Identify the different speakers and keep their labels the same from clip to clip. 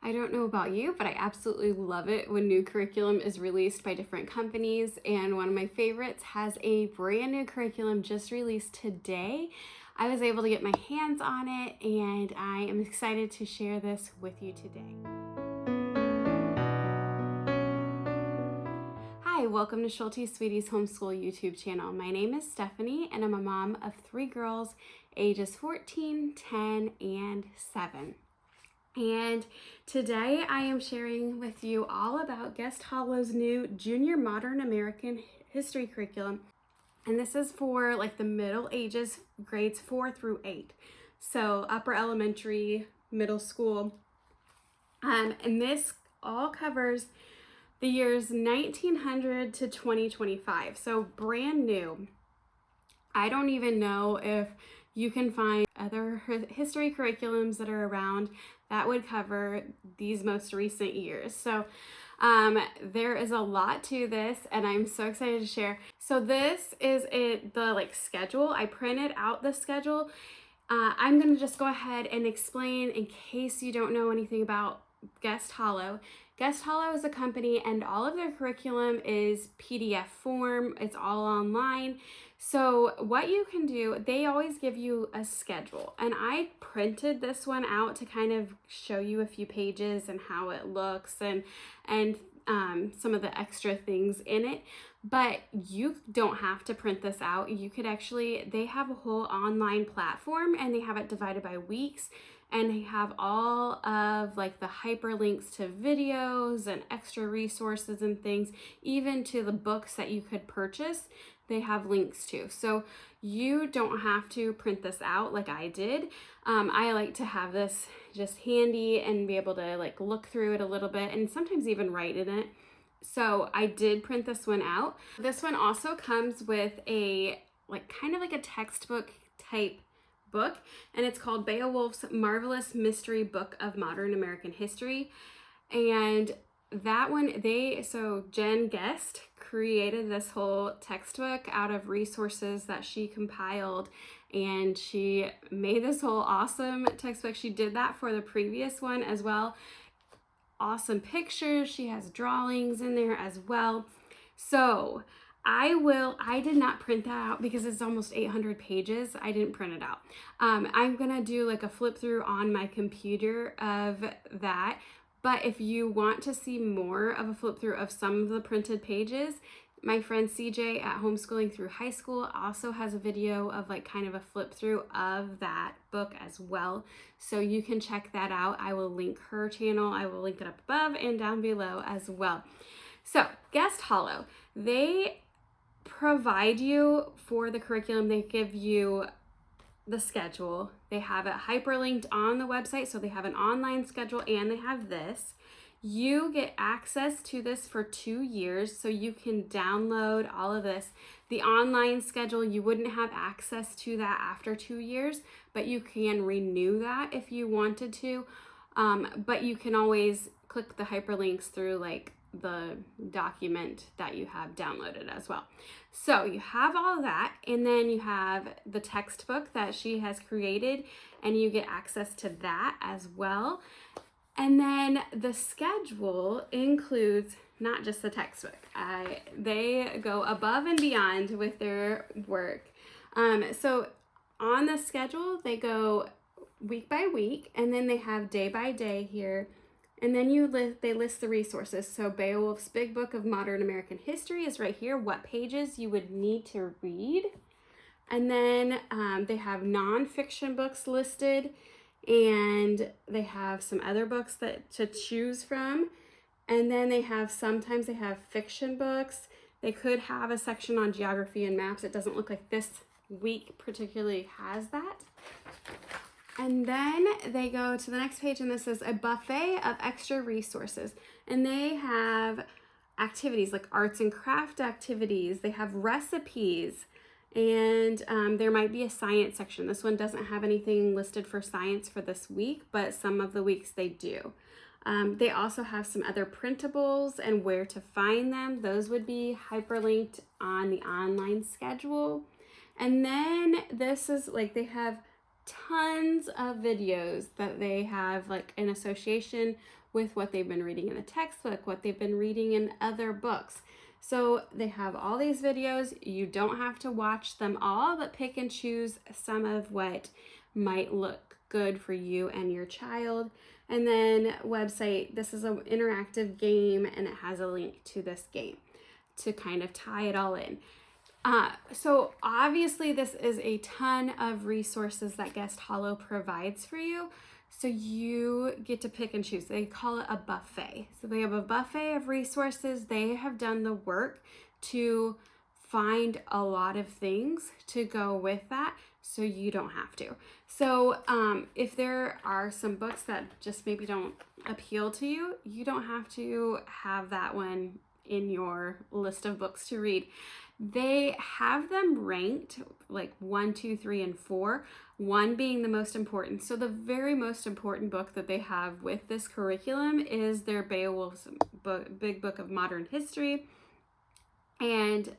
Speaker 1: I don't know about you, but I absolutely love it when new curriculum is released by different companies. And one of my favorites has a brand new curriculum just released today. I was able to get my hands on it, and I am excited to share this with you today. Hi, welcome to Schulte Sweetie's Homeschool YouTube channel. My name is Stephanie, and I'm a mom of 3 girls, ages 14, 10, and 7. And today I am sharing with you all about Guest Hollow's new Junior Modern American History curriculum. And this is for like the middle ages, grades 4 through 8. So upper elementary, middle school. And this all covers the years 1900 to 2025. So brand new. I don't even know if you can find other history curriculums that are around that would cover these most recent years. So there is a lot to this, and I'm so excited to share. So this is the schedule. I printed out the schedule. I'm gonna just go ahead and explain in case you don't know anything about Guest Hollow. Guest Hollow is a company, and all of their curriculum is PDF form. It's all online. So what you can do, they always give you a schedule, and I printed this one out to kind of show you a few pages and how it looks and some of the extra things in it. But you don't have to print this out. You could actually, they have a whole online platform, and they have it divided by weeks. And they have all of the hyperlinks to videos and extra resources and things, even to the books that you could purchase, they have links to. So you don't have to print this out like I did. I like to have this just handy and be able to look through it a little bit and sometimes even write in it. So I did print this one out. This one also comes with a kind of a textbook type book, and it's called Beowulf's Marvelous Mystery Book of Modern American History. And that one, Jen Guest created this whole textbook out of resources that she compiled, and she made this whole awesome textbook. She did that for the previous one as well. Awesome pictures. She has drawings in there as well. So I did not print that out because it's almost 800 pages. I didn't print it out. I'm gonna do a flip through on my computer of that. But if you want to see more of a flip through of some of the printed pages, my friend CJ at Homeschooling Through High School also has a video of kind of a flip through of that book as well. So you can check that out. I will link her channel. I will link it up above and down below as well. So Guest Hollow, they provide you for the curriculum. They give you the schedule. They have it hyperlinked on the website, so they have an online schedule and they have this. You get access to this for 2 years, so you can download all of this. The online schedule, you wouldn't have access to that after 2 years, but you can renew that if you wanted to. But you can always click the hyperlinks through the document that you have downloaded as well. So you have all of that, and then you have the textbook that she has created, and you get access to that as well. And then the schedule includes not just the textbook. They go above and beyond with their work. So on the schedule, they go week by week, and then they have day by day here. And then they list the resources. So Beowulf's Big Book of Modern American History is right here, what pages you would need to read. And then they have nonfiction books listed, and they have some other books to choose from. And then sometimes they have fiction books. They could have a section on geography and maps. It doesn't look like this week particularly has that. And then they go to the next page, and this is a buffet of extra resources. And they have activities like arts and craft activities. They have recipes, and there might be a science section. This one doesn't have anything listed for science for this week, but some of the weeks they do. They also have some other printables and where to find them. Those would be hyperlinked on the online schedule. And then this is they have tons of videos that they have like in association with what they've been reading in the textbook, what they've been reading in other books. So they have all these videos. You don't have to watch them all, but pick and choose some of what might look good for you and your child. And then website, this is an interactive game and it has a link to this game to kind of tie it all in. So obviously this is a ton of resources that Guest Hollow provides for you. So you get to pick and choose. They call it a buffet. So they have a buffet of resources. They have done the work to find a lot of things to go with that, so you don't have to. So if there are some books that just maybe don't appeal to you, you don't have to have that one in your list of books to read. They have them ranked like 1, 2, 3, and 4, 1 being the most important. So the very most important book that they have with this curriculum is their Beowulf's Big Book of Modern History and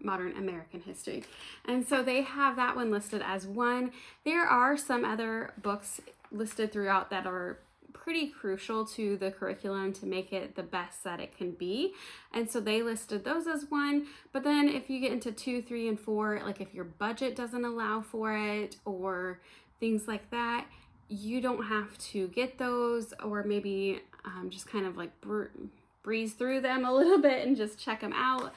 Speaker 1: Modern American History. And so they have that one listed as 1. There are some other books listed throughout that are pretty crucial to the curriculum to make it the best that it can be. And so they listed those as 1. But then if you get into 2, 3, and 4, like if your budget doesn't allow for it or things like that, you don't have to get those, or maybe just kind of like breeze through them a little bit and just check them out.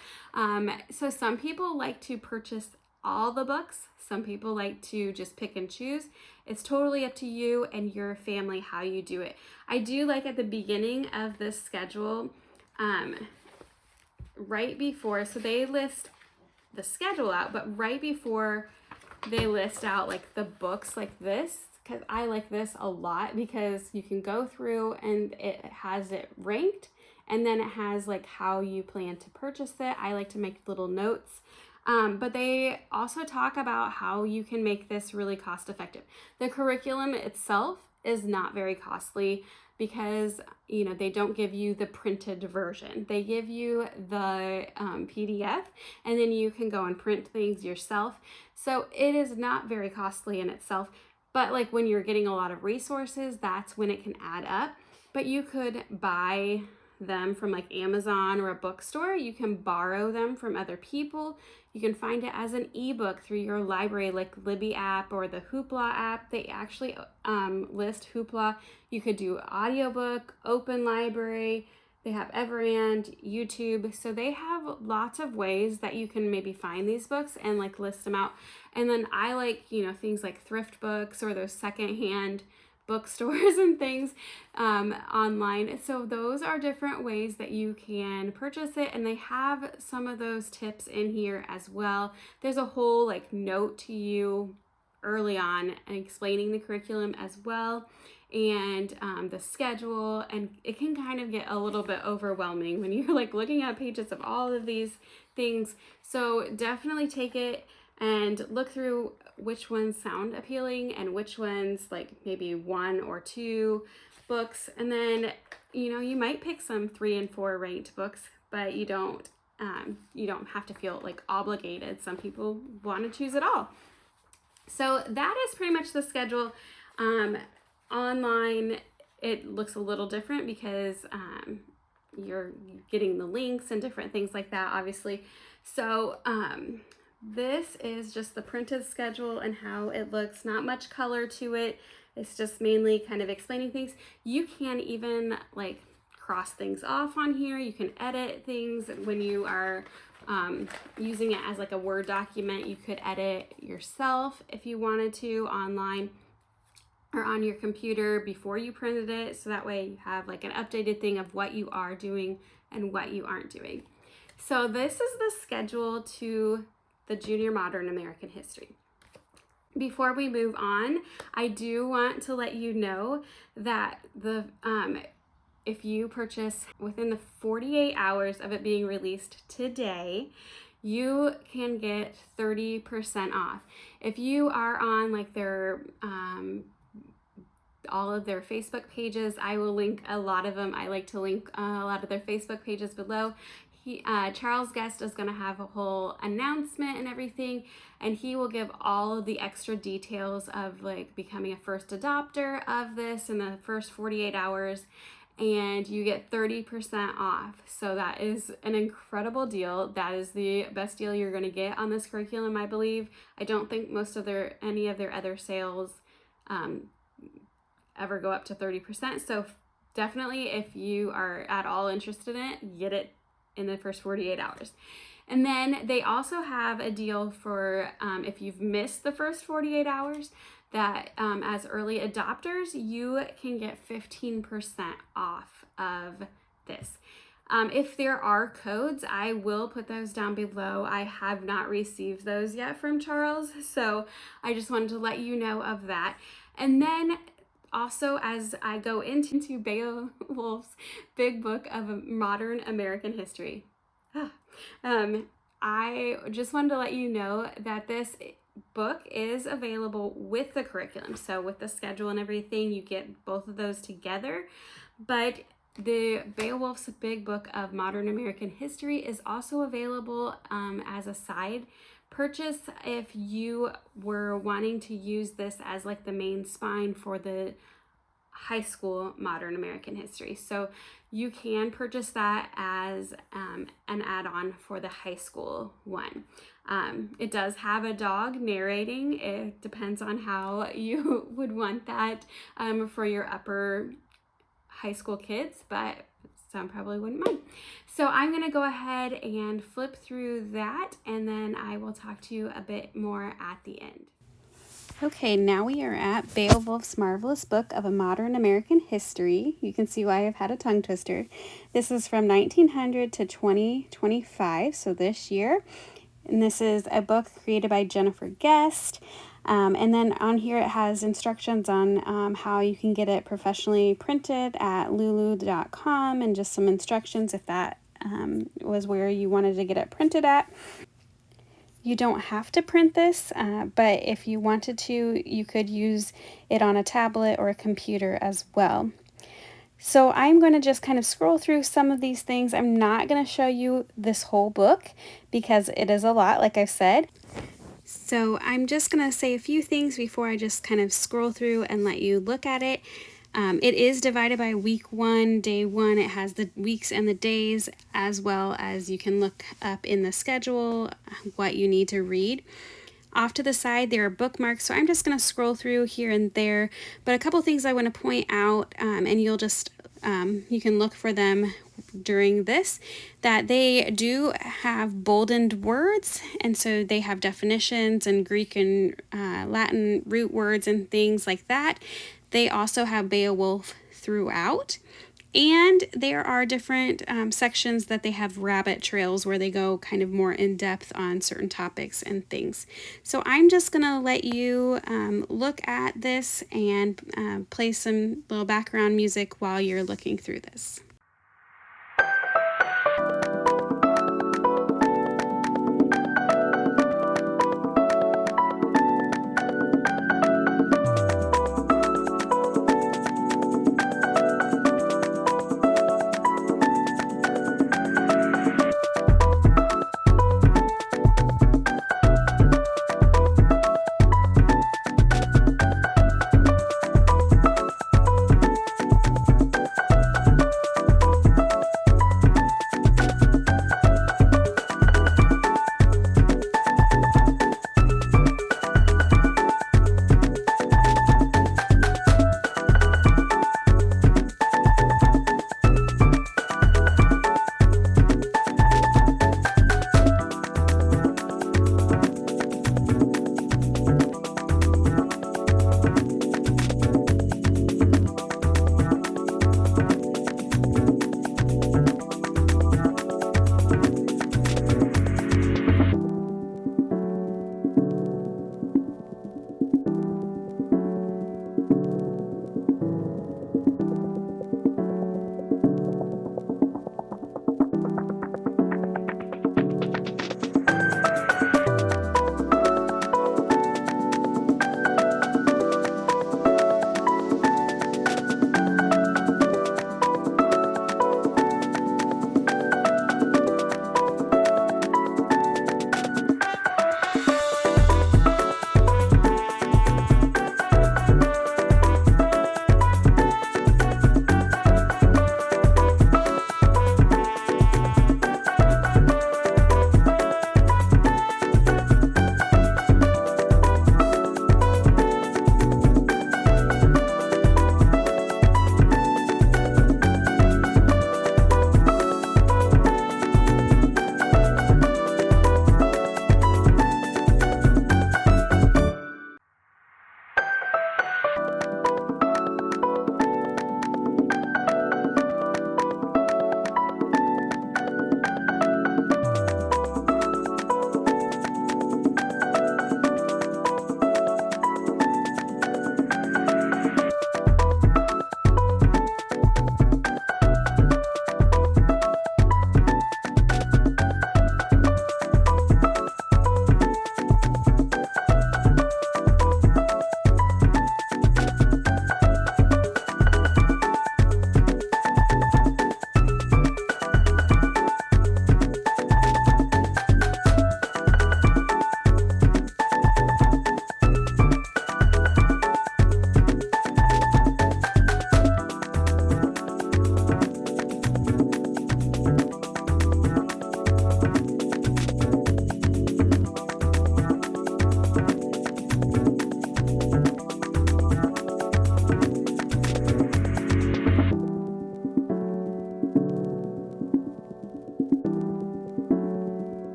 Speaker 1: So some people like to purchase all the books. Some people like to just pick and choose. It's totally up to you and your family how you do it. I do like at the beginning of this schedule, right before, so they list the schedule out, but right before they list out like the books like this, because I like this a lot because you can go through and it has it ranked, and then it has like how you plan to purchase it. I like to make little notes. But they also talk about how you can make this really cost effective. The curriculum itself is not very costly because, you know, they don't give you the printed version. They give you the PDF, and then you can go and print things yourself. So it is not very costly in itself, but like when you're getting a lot of resources, that's when it can add up. But you could buy them from like Amazon or a bookstore. You can borrow them from other people. You can find it as an ebook through your library, like Libby app or the Hoopla app. They actually list Hoopla. You could do audiobook, open library. They have Everand, YouTube. So they have lots of ways that you can maybe find these books and like list them out. And then I like, you know, things like Thriftbooks or those secondhand bookstores and things online. So those are different ways that you can purchase it, and they have some of those tips in here as well. There's a whole like note to you early on and explaining the curriculum as well, and the schedule, and it can kind of get a little bit overwhelming when you're like looking at pages of all of these things. So definitely take it and look through which ones sound appealing and which ones, like maybe 1 or 2 books. And then, you know, you might pick some 3 and 4 ranked books, but you don't have to feel like obligated. Some people want to choose it all. So that is pretty much the schedule. Online, it looks a little different because you're getting the links and different things like that, obviously. So this is just the printed schedule and how it looks. Not much color to it. It's just mainly kind of explaining things. You can even like cross things off on here. You can edit things when you are using it as like a Word document. You could edit yourself if you wanted to online or on your computer before you printed it. So that way you have like an updated thing of what you are doing and what you aren't doing. So this is the schedule to the Junior Modern American History. Before we move on, I do want to let you know that if you purchase within the 48 hours of it being released today, you can get 30% off. If you are on like their all of their Facebook pages, I will link a lot of them. I like to link a lot of their Facebook pages below. Charles Guest is going to have a whole announcement and everything, and he will give all of the extra details of like becoming a first adopter of this in the first 48 hours, and you get 30% off. So that is an incredible deal. That is the best deal you're going to get on this curriculum, I believe. I don't think any of their other sales ever go up to 30%. So definitely, if you are at all interested in it, get it in the first 48 hours. And then they also have a deal for if you've missed the first 48 hours, that as early adopters, you can get 15% off of this. If there are codes, I will put those down below. I have not received those yet from Charles, so I just wanted to let you know of that. And then also, as I go into Beowulf's Big Book of Modern American History, I just wanted to let you know that this book is available with the curriculum. So with the schedule and everything, you get both of those together. But the Beowulf's Big Book of Modern American History is also available as a side purchase if you were wanting to use this as like the main spine for the high school modern American history. So you can purchase that as an add-on for the high school one. It does have a dog narrating. It depends on how you would want that for your upper high school kids, but some probably wouldn't mind. So I'm going to go ahead and flip through that, and then I will talk to you a bit more at the end. Okay, now we are at Beowulf's Marvelous Book of a Modern American History. You can see why I've had a tongue twister. This is from 1900 to 2025, so this year. And this is a book created by Jennifer Guest. And then on here it has instructions on how you can get it professionally printed at lulu.com, and just some instructions if that was where you wanted to get it printed at. You don't have to print this, but if you wanted to, you could use it on a tablet or a computer as well. So I'm going to just kind of scroll through some of these things. I'm not going to show you this whole book because it is a lot, like I've said. So I'm just going to say a few things before I just kind of scroll through and let you look at it. It is divided by week 1, day 1. It has the weeks and the days, as well as you can look up in the schedule what you need to read. Off to the side, there are bookmarks, so I'm just going to scroll through here and there. But a couple things I want to point out, and you'll just, you can look for them during this, that they do have boldened words, and so they have definitions and Greek and Latin root words and things like that. They also have Beowulf throughout, and there are different sections that they have rabbit trails where they go kind of more in depth on certain topics and things. So I'm just gonna let you look at this and play some little background music while you're looking through this.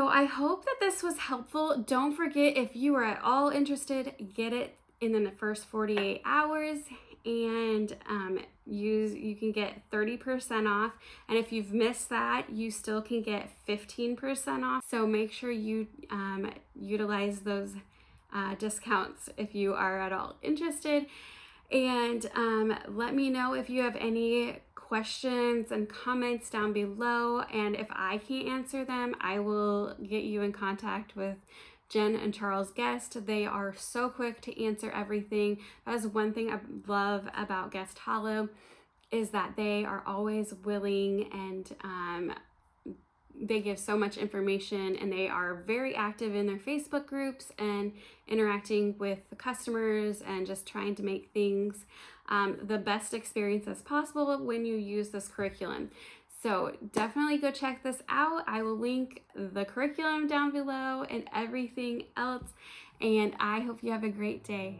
Speaker 1: So I hope that this was helpful. Don't forget, if you are at all interested, get it in the first 48 hours, and you can get 30% off. And if you've missed that, you still can get 15% off. So make sure you utilize those discounts if you are at all interested. And let me know if you have any questions and comments down below. And if I can't answer them, I will get you in contact with Jen and Charles Guest. They are so quick to answer everything. That's one thing I love about Guest Hollow, is that they are always willing, and they give so much information, and they are very active in their Facebook groups and interacting with the customers and just trying to make things the best experience as possible when you use this curriculum. So definitely go check this out. I will link the curriculum down below and everything else, and I hope you have a great day.